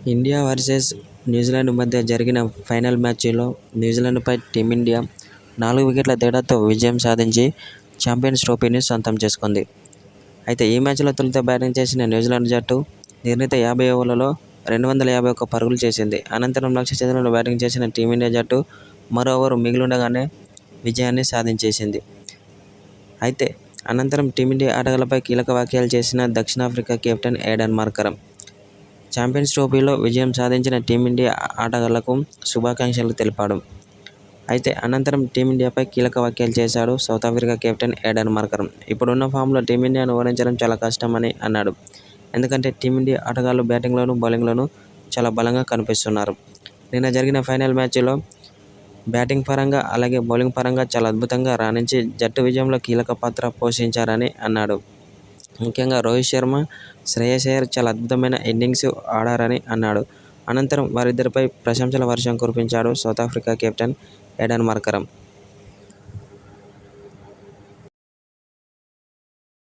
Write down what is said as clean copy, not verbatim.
India versus New Zealand మధ్య జరిగిన final మ్యాచ్లో న్యూజిలాండ్పై టీమిండియా 4 వికెట్ల తేడాతో విజయం సాధించి ఛాంపియన్స్ ట్రోఫీని సొంతం చేసుకుంది. అయితే ఈ మ్యాచ్లో తొలుత బ్యాటింగ్ చేసిన న్యూజిలాండ్ జట్టు నిర్ణీత 50 ఓవర్లలో 251 పరుగులు చేసింది. అనంతరం లక్ష్య ఛేదనలో బ్యాటింగ్ చేసిన టీమిండియా జట్టు మరో ఓవర్ మిగిలుండగానే విజయాన్ని సాధించేసింది. అయితే అనంతరం టీమిండియా ఆటగాళ్లపై కీలక వ్యాఖ్యలు చేసిన దక్షిణాఫ్రికా కెప్టెన్ ఏడెన్ మార్కరమ్ ఛాంపియన్స్ ట్రోఫీలో విజయం సాధించిన టీమిండియా ఆటగాళ్లకు శుభాకాంక్షలు తెలిపాడు. అయితే అనంతరం టీమిండియాపై కీలక వ్యాఖ్యలు చేశాడు south Africa captain Aiden Markram. ఇప్పుడున్న ఫామ్లో టీమిండియాను ఓడించడం చాలా కష్టమని అన్నాడు. ఎందుకంటే టీమిండియా ఆటగాళ్లు బ్యాటింగ్లోనూ బౌలింగ్లోనూ చాలా బలంగా కనిపిస్తున్నారు. నిన్న జరిగిన ఫైనల్ మ్యాచ్లో బ్యాటింగ్ పరంగా అలాగే బౌలింగ్ పరంగా చాలా అద్భుతంగా రాణించి జట్టు విజయంలో కీలక పాత్ర పోషించారని అన్నాడు. ముఖ్యంగా రోహిత్ శర్మ, శ్రేయస్ అయ్యర్ చాలా అద్భుతమైన ఇన్నింగ్స్ ఆడారని అన్నాడు. అనంతరం వారిద్దరిపై ప్రశంసల వర్షం కురిపించాడు South Africa captain Aiden Markram.